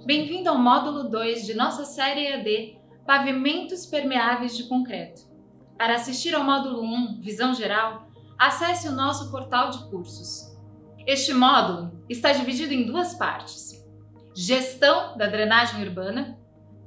Bem-vindo ao módulo 2 de nossa série EAD Pavimentos Permeáveis de Concreto. Para assistir ao módulo 1, Visão Geral, acesse o nosso portal de cursos. Este módulo está dividido em duas partes: Gestão da drenagem urbana,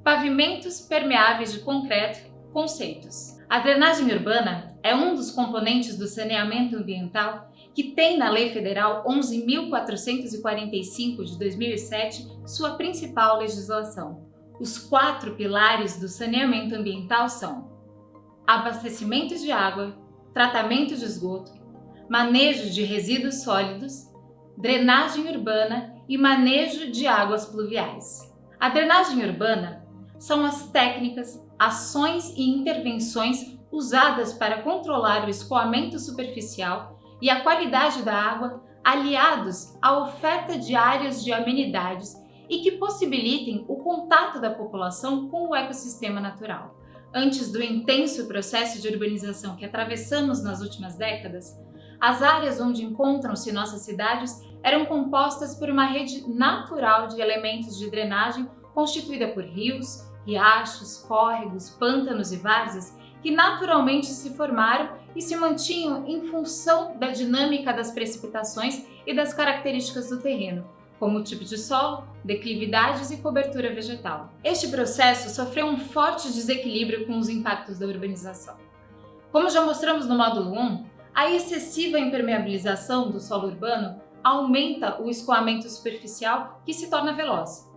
Pavimentos Permeáveis de Concreto, conceitos. A drenagem urbana é um dos componentes do saneamento ambiental que tem na Lei Federal 11.445 de 2007 sua principal legislação. Os 4 pilares do saneamento ambiental são abastecimento de água, tratamento de esgoto, manejo de resíduos sólidos, drenagem urbana e manejo de águas pluviais. A drenagem urbana são as técnicas, ações e intervenções usadas para controlar o escoamento superficial e a qualidade da água, aliados à oferta de áreas de amenidades e que possibilitem o contato da população com o ecossistema natural. Antes do intenso processo de urbanização que atravessamos nas últimas décadas, as áreas onde encontram-se nossas cidades eram compostas por uma rede natural de elementos de drenagem constituída por rios, riachos, córregos, pântanos e várzeas que naturalmente se formaram e se mantinham em função da dinâmica das precipitações e das características do terreno, como o tipo de solo, declividades e cobertura vegetal. Este processo sofreu um forte desequilíbrio com os impactos da urbanização. Como já mostramos no módulo 1, a excessiva impermeabilização do solo urbano aumenta o escoamento superficial, que se torna veloz.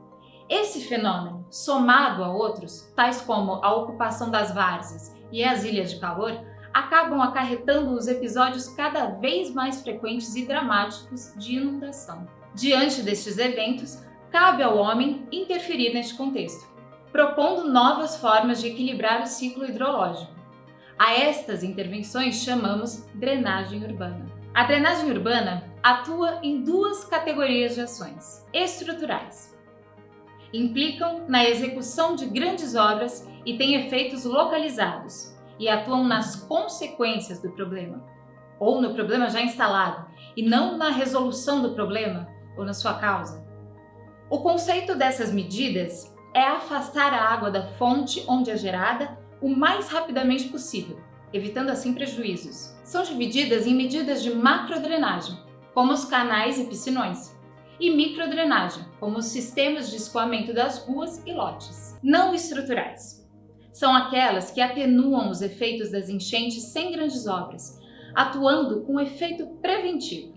Esse fenômeno, somado a outros, tais como a ocupação das várzeas e as ilhas de calor, acabam acarretando os episódios cada vez mais frequentes e dramáticos de inundação. Diante destes eventos, cabe ao homem interferir neste contexto, propondo novas formas de equilibrar o ciclo hidrológico. A estas intervenções chamamos drenagem urbana. A drenagem urbana atua em duas categorias de ações: estruturais. Implicam na execução de grandes obras e têm efeitos localizados e atuam nas consequências do problema, ou no problema já instalado, e não na resolução do problema ou na sua causa. O conceito dessas medidas é afastar a água da fonte onde é gerada o mais rapidamente possível, evitando assim prejuízos. São divididas em medidas de macrodrenagem, como os canais e piscinões, e microdrenagem, como os sistemas de escoamento das ruas e lotes. Não estruturais são aquelas que atenuam os efeitos das enchentes sem grandes obras, atuando com efeito preventivo.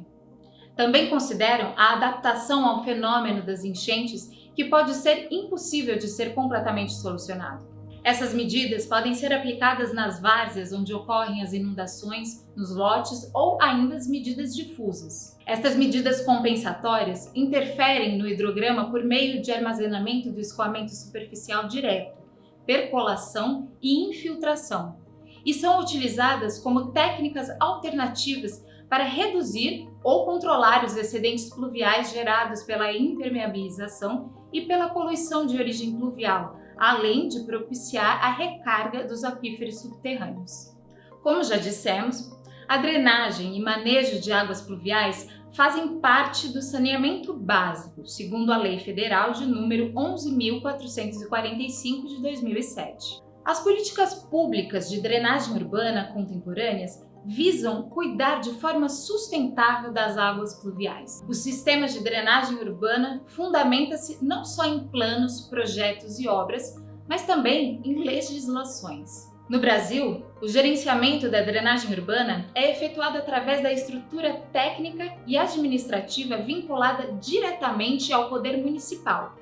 Também consideram a adaptação ao fenômeno das enchentes, que pode ser impossível de ser completamente solucionado. Essas medidas podem ser aplicadas nas várzeas onde ocorrem as inundações, nos lotes ou ainda as medidas difusas. Estas medidas compensatórias interferem no hidrograma por meio de armazenamento do escoamento superficial direto, percolação e infiltração, e são utilizadas como técnicas alternativas para reduzir ou controlar os excedentes pluviais gerados pela impermeabilização e pela poluição de origem pluvial, além de propiciar a recarga dos aquíferos subterrâneos. Como já dissemos, a drenagem e manejo de águas pluviais fazem parte do saneamento básico, segundo a Lei Federal de número 11.445 de 2007. As políticas públicas de drenagem urbana contemporâneas visam cuidar de forma sustentável das águas pluviais. O sistema de drenagem urbana fundamenta-se não só em planos, projetos e obras, mas também em legislações. No Brasil, o gerenciamento da drenagem urbana é efetuado através da estrutura técnica e administrativa vinculada diretamente ao poder municipal,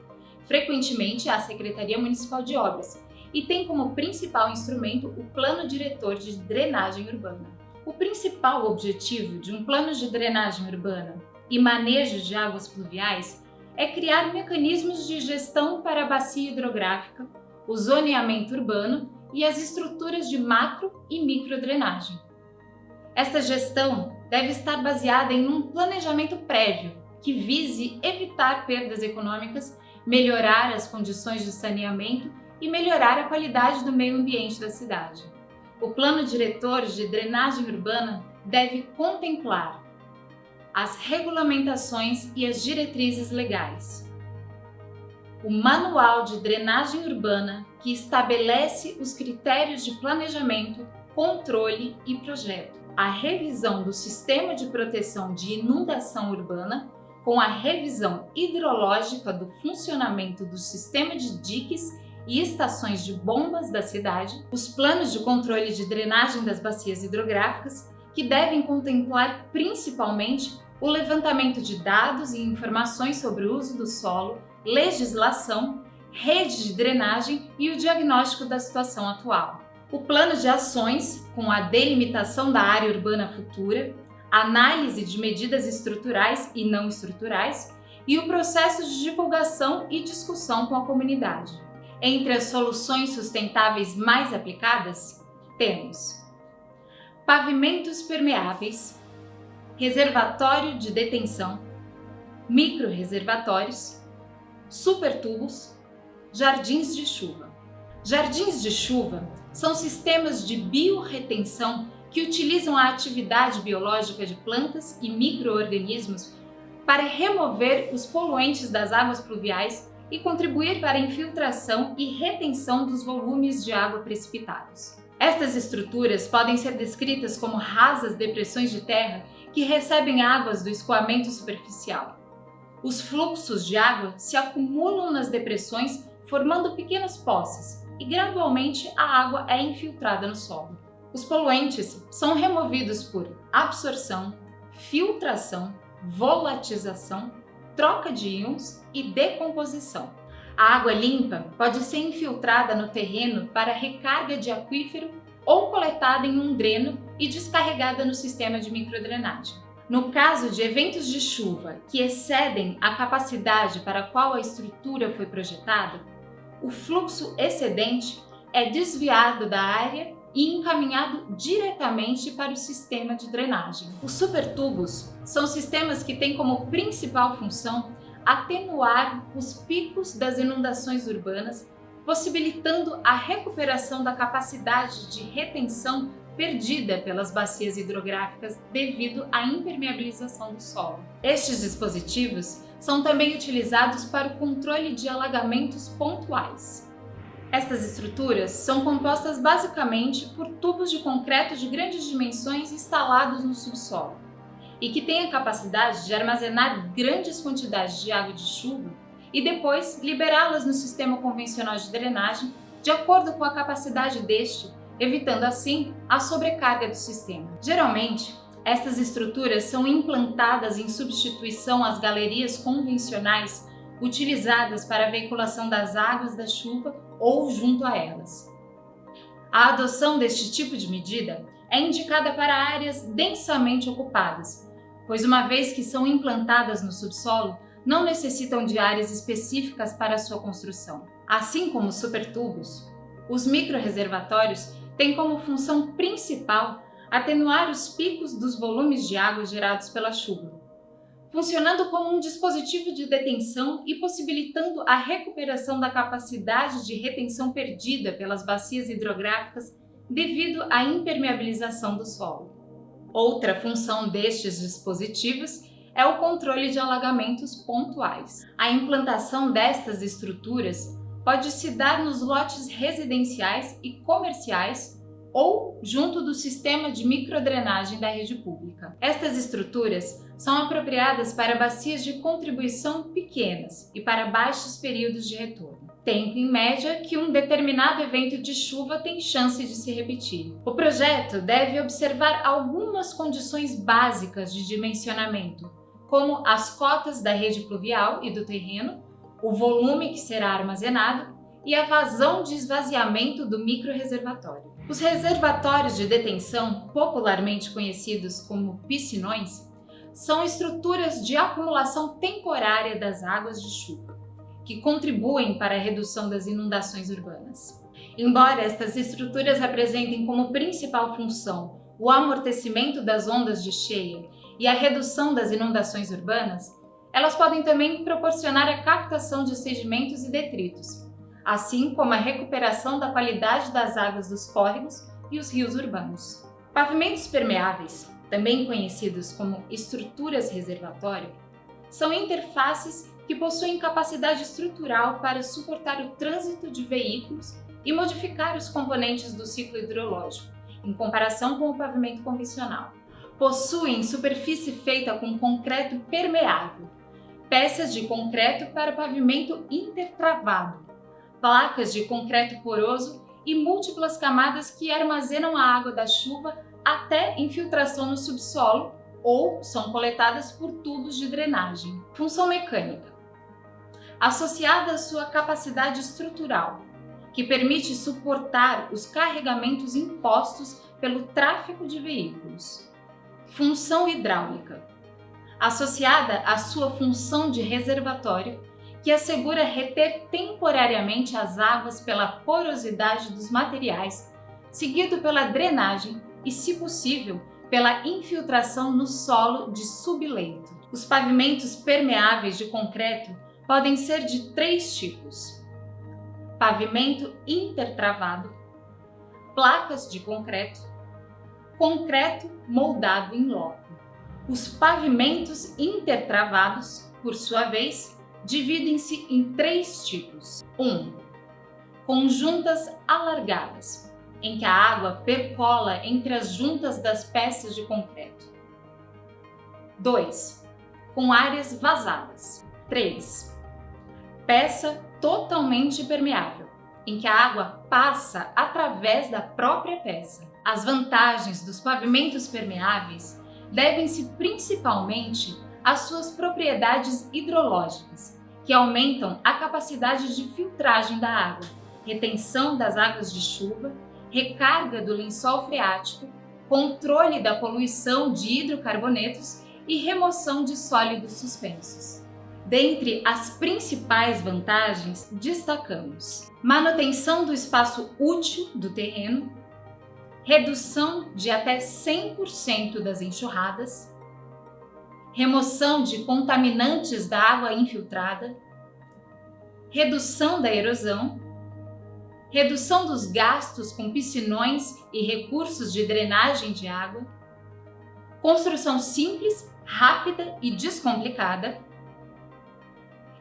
frequentemente à Secretaria Municipal de Obras, e tem como principal instrumento o Plano Diretor de Drenagem Urbana. O principal objetivo de um plano de drenagem urbana e manejo de águas pluviais é criar mecanismos de gestão para a bacia hidrográfica, o zoneamento urbano e as estruturas de macro e microdrenagem. Esta gestão deve estar baseada em um planejamento prévio que vise evitar perdas econômicas, melhorar as condições de saneamento e melhorar a qualidade do meio ambiente da cidade. O Plano Diretor de Drenagem Urbana deve contemplar as regulamentações e as diretrizes legais, o Manual de Drenagem Urbana, que estabelece os critérios de planejamento, controle e projeto, a revisão do Sistema de Proteção de Inundação Urbana, com a revisão hidrológica do funcionamento do sistema de diques e estações de bombas da cidade, os planos de controle de drenagem das bacias hidrográficas, que devem contemplar principalmente o levantamento de dados e informações sobre o uso do solo, legislação, rede de drenagem e o diagnóstico da situação atual. O plano de ações, com a delimitação da área urbana futura, análise de medidas estruturais e não estruturais e o processo de divulgação e discussão com a comunidade. Entre as soluções sustentáveis mais aplicadas, temos pavimentos permeáveis, reservatório de detenção, micro-reservatórios, supertubos, jardins de chuva. Jardins de chuva são sistemas de biorretenção que utilizam a atividade biológica de plantas e micro-organismos para remover os poluentes das águas pluviais e contribuir para a infiltração e retenção dos volumes de água precipitados. Estas estruturas podem ser descritas como rasas depressões de terra que recebem águas do escoamento superficial. Os fluxos de água se acumulam nas depressões, formando pequenas poças, e gradualmente a água é infiltrada no solo. Os poluentes são removidos por absorção, filtração, volatização, troca de íons e decomposição. A água limpa pode ser infiltrada no terreno para recarga de aquífero ou coletada em um dreno e descarregada no sistema de microdrenagem. No caso de eventos de chuva que excedem a capacidade para a qual a estrutura foi projetada, o fluxo excedente é desviado da área e encaminhado diretamente para o sistema de drenagem. Os supertubos são sistemas que têm como principal função atenuar os picos das inundações urbanas, possibilitando a recuperação da capacidade de retenção perdida pelas bacias hidrográficas devido à impermeabilização do solo. Estes dispositivos são também utilizados para o controle de alagamentos pontuais. Estas estruturas são compostas basicamente por tubos de concreto de grandes dimensões instalados no subsolo e que têm a capacidade de armazenar grandes quantidades de água de chuva e depois liberá-las no sistema convencional de drenagem de acordo com a capacidade deste, evitando assim a sobrecarga do sistema. Geralmente, estas estruturas são implantadas em substituição às galerias convencionais utilizadas para a veiculação das águas da chuva ou junto a elas. A adoção deste tipo de medida é indicada para áreas densamente ocupadas, pois uma vez que são implantadas no subsolo, não necessitam de áreas específicas para sua construção. Assim como os supertubos, os micro-reservatórios têm como função principal atenuar os picos dos volumes de água gerados pela chuva, funcionando como um dispositivo de detenção e possibilitando a recuperação da capacidade de retenção perdida pelas bacias hidrográficas devido à impermeabilização do solo. Outra função destes dispositivos é o controle de alagamentos pontuais. A implantação destas estruturas pode se dar nos lotes residenciais e comerciais ou junto do sistema de microdrenagem da rede pública. Estas estruturas são apropriadas para bacias de contribuição pequenas e para baixos períodos de retorno. Tempo em média que um determinado evento de chuva tem chance de se repetir. O projeto deve observar algumas condições básicas de dimensionamento, como as cotas da rede pluvial e do terreno, o volume que será armazenado e a vazão de esvaziamento do micro-reservatório. Os reservatórios de detenção, popularmente conhecidos como piscinões, são estruturas de acumulação temporária das águas de chuva, que contribuem para a redução das inundações urbanas. Embora estas estruturas apresentem como principal função o amortecimento das ondas de cheia e a redução das inundações urbanas, elas podem também proporcionar a captação de sedimentos e detritos, assim como a recuperação da qualidade das águas dos córregos e os rios urbanos. Pavimentos permeáveis, também conhecidos como estruturas reservatório, são interfaces que possuem capacidade estrutural para suportar o trânsito de veículos e modificar os componentes do ciclo hidrológico, em comparação com o pavimento convencional. Possuem superfície feita com concreto permeável, peças de concreto para pavimento intertravado, placas de concreto poroso e múltiplas camadas que armazenam a água da chuva até infiltração no subsolo ou são coletadas por tubos de drenagem. Função mecânica. Associada à sua capacidade estrutural, que permite suportar os carregamentos impostos pelo tráfego de veículos. Função hidráulica. Associada à sua função de reservatório, que assegura reter temporariamente as águas pela porosidade dos materiais, seguido pela drenagem e, se possível, pela infiltração no solo de subleito. Os pavimentos permeáveis de concreto podem ser de 3 tipos: pavimento intertravado, placas de concreto, concreto moldado in loco. Os pavimentos intertravados, por sua vez, dividem-se em 3 tipos. 1. Conjuntas alargadas, em que a água percola entre as juntas das peças de concreto. 2. Com áreas vazadas. 3. Peça totalmente permeável, em que a água passa através da própria peça. As vantagens dos pavimentos permeáveis devem-se principalmente às suas propriedades hidrológicas, que aumentam a capacidade de filtragem da água, retenção das águas de chuva, recarga do lençol freático, controle da poluição de hidrocarbonetos e remoção de sólidos suspensos. Dentre as principais vantagens, destacamos manutenção do espaço útil do terreno, redução de até 100% das enxurradas, remoção de contaminantes da água infiltrada, redução da erosão, redução dos gastos com piscinões e recursos de drenagem de água, construção simples, rápida e descomplicada,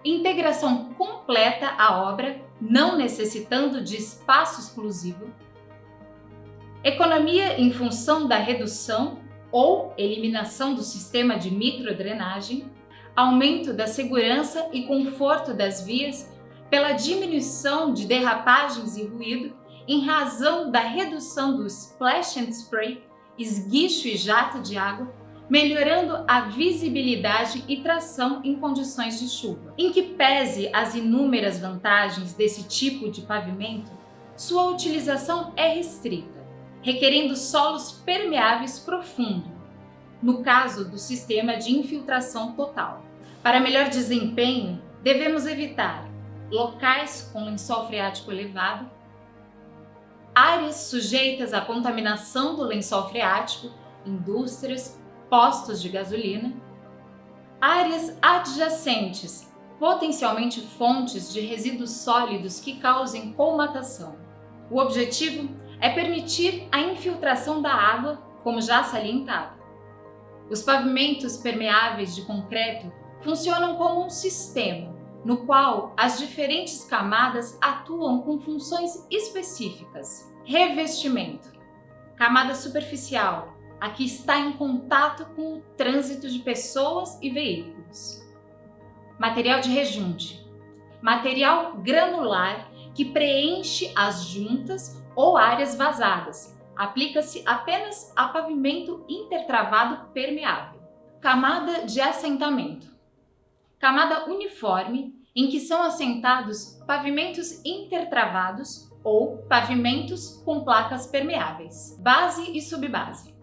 integração completa à obra, não necessitando de espaço exclusivo, economia em função da redução ou eliminação do sistema de microdrenagem, aumento da segurança e conforto das vias pela diminuição de derrapagens e ruído em razão da redução do splash and spray, esguicho e jato de água, melhorando a visibilidade e tração em condições de chuva. Em que pese as inúmeras vantagens desse tipo de pavimento, sua utilização é restrita, requerendo solos permeáveis profundo, no caso do sistema de infiltração total. Para melhor desempenho, devemos evitar locais com lençol freático elevado, áreas sujeitas à contaminação do lençol freático, indústrias, postos de gasolina, áreas adjacentes, potencialmente fontes de resíduos sólidos que causem colmatação. O objetivo é permitir a infiltração da água, como já salientado. Os pavimentos permeáveis de concreto funcionam como um sistema, no qual as diferentes camadas atuam com funções específicas. Revestimento. Camada superficial, a que está em contato com o trânsito de pessoas e veículos. Material de rejunte. Material granular que preenche as juntas ou áreas vazadas. Aplica-se apenas a pavimento intertravado permeável. Camada de assentamento. Camada uniforme em que são assentados pavimentos intertravados ou pavimentos com placas permeáveis. Base e subbase.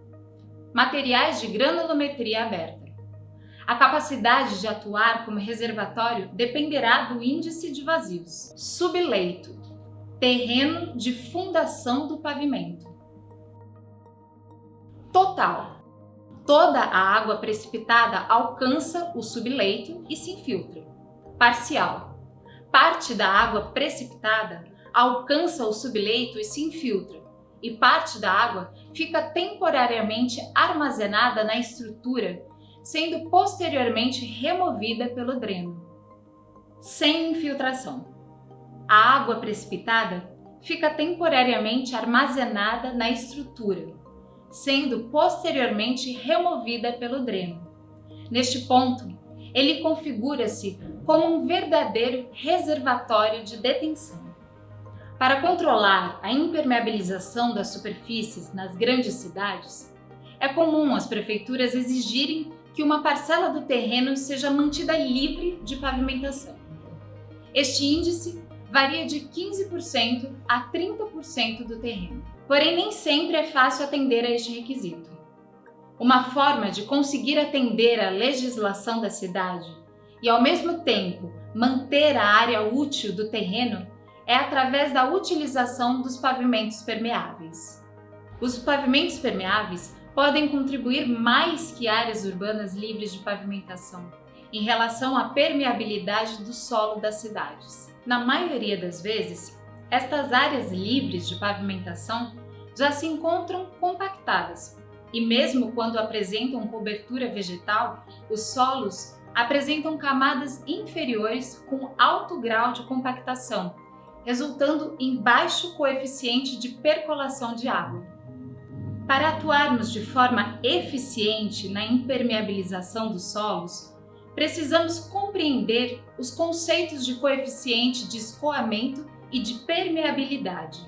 Materiais de granulometria aberta. A capacidade de atuar como reservatório dependerá do índice de vazios. Subleito. Terreno de fundação do pavimento. Total. Toda a água precipitada alcança o subleito e se infiltra. Parcial. Parte da água precipitada alcança o subleito e se infiltra, e parte da água fica temporariamente armazenada na estrutura, sendo posteriormente removida pelo dreno. sem infiltração. A água precipitada fica temporariamente armazenada na estrutura, sendo posteriormente removida pelo dreno. Neste ponto, ele configura-se como um verdadeiro reservatório de detenção. Para controlar a impermeabilização das superfícies nas grandes cidades, é comum as prefeituras exigirem que uma parcela do terreno seja mantida livre de pavimentação. Este índice varia de 15% a 30% do terreno. Porém, nem sempre é fácil atender a este requisito. Uma forma de conseguir atender à legislação da cidade e, ao mesmo tempo, manter a área útil do terreno é através da utilização dos pavimentos permeáveis. Os pavimentos permeáveis podem contribuir mais que áreas urbanas livres de pavimentação em relação à permeabilidade do solo das cidades. Na maioria das vezes, estas áreas livres de pavimentação já se encontram compactadas e mesmo quando apresentam cobertura vegetal, os solos apresentam camadas inferiores com alto grau de compactação, resultando em baixo coeficiente de percolação de água. Para atuarmos de forma eficiente na impermeabilização dos solos, precisamos compreender os conceitos de coeficiente de escoamento e de permeabilidade.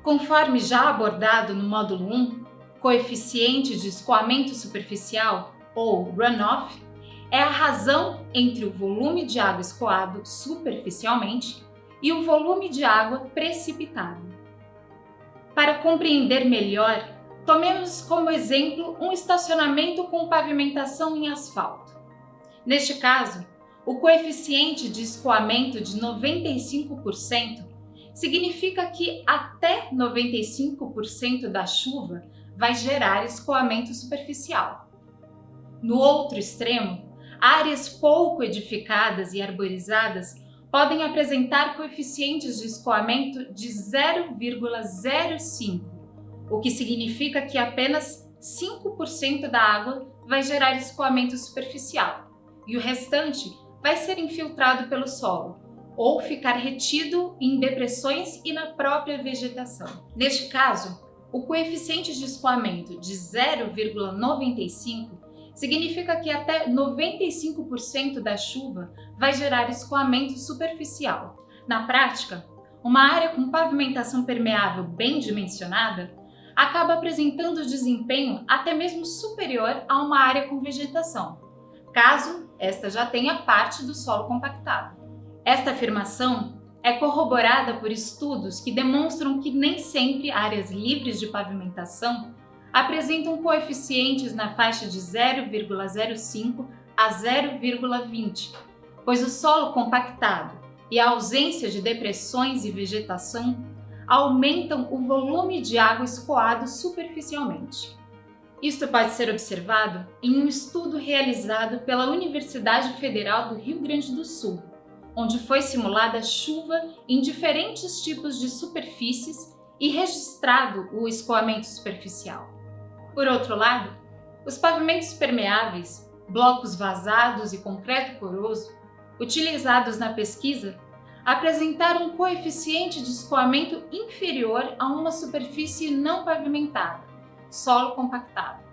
Conforme já abordado no módulo 1, coeficiente de escoamento superficial, ou runoff, é a razão entre o volume de água escoado superficialmente e o volume de água precipitado. Para compreender melhor, tomemos como exemplo um estacionamento com pavimentação em asfalto. Neste caso, o coeficiente de escoamento de 95% significa que até 95% da chuva vai gerar escoamento superficial. No outro extremo, áreas pouco edificadas e arborizadas podem apresentar coeficientes de escoamento de 0,05, o que significa que apenas 5% da água vai gerar escoamento superficial e o restante vai ser infiltrado pelo solo ou ficar retido em depressões e na própria vegetação. Neste caso, o coeficiente de escoamento de 0,95 significa que até 95% da chuva vai gerar escoamento superficial. Na prática, uma área com pavimentação permeável bem dimensionada acaba apresentando desempenho até mesmo superior a uma área com vegetação, caso esta já tenha parte do solo compactado. Esta afirmação é corroborada por estudos que demonstram que nem sempre áreas livres de pavimentação apresentam coeficientes na faixa de 0,05 a 0,20, pois o solo compactado e a ausência de depressões e vegetação aumentam o volume de água escoado superficialmente. Isto pode ser observado em um estudo realizado pela Universidade Federal do Rio Grande do Sul, onde foi simulada chuva em diferentes tipos de superfícies e registrado o escoamento superficial. Por outro lado, os pavimentos permeáveis, blocos vazados e concreto poroso, utilizados na pesquisa, apresentaram um coeficiente de escoamento inferior a uma superfície não pavimentada, solo compactado.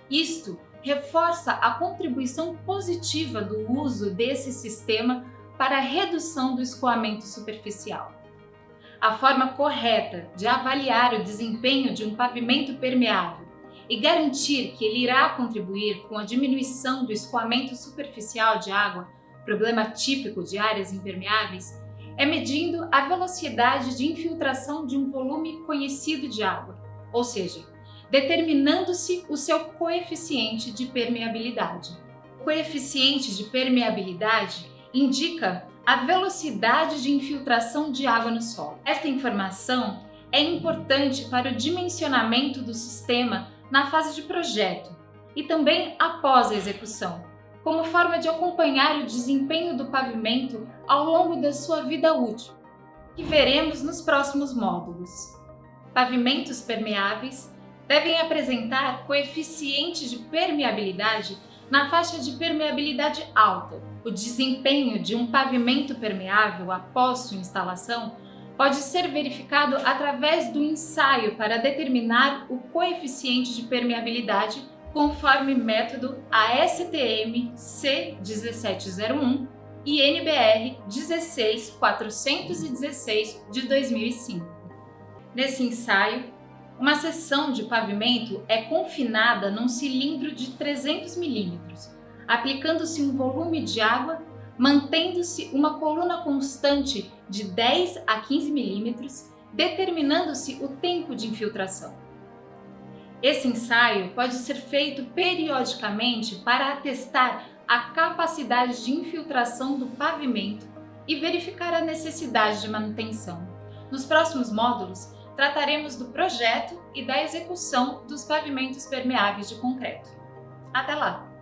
Isto reforça a contribuição positiva do uso desse sistema para a redução do escoamento superficial. A forma correta de avaliar o desempenho de um pavimento permeável e garantir que ele irá contribuir com a diminuição do escoamento superficial de água, problema típico de áreas impermeáveis, é medindo a velocidade de infiltração de um volume conhecido de água, ou seja, determinando-se o seu coeficiente de permeabilidade. O coeficiente de permeabilidade indica a velocidade de infiltração de água no solo. Esta informação é importante para o dimensionamento do sistema na fase de projeto e também após a execução, como forma de acompanhar o desempenho do pavimento ao longo da sua vida útil, que veremos nos próximos módulos. Pavimentos permeáveis devem apresentar coeficiente de permeabilidade na faixa de permeabilidade alta, O desempenho de um pavimento permeável após sua instalação pode ser verificado através do ensaio para determinar o coeficiente de permeabilidade conforme método ASTM C1701 e NBR 16416 de 2005. Nesse ensaio, uma seção de pavimento é confinada num cilindro de 300 mm, aplicando-se um volume de água, mantendo-se uma coluna constante de 10 a 15 mm, determinando-se o tempo de infiltração. Esse ensaio pode ser feito periodicamente para atestar a capacidade de infiltração do pavimento e verificar a necessidade de manutenção. Nos próximos módulos, trataremos do projeto e da execução dos pavimentos permeáveis de concreto. Até lá!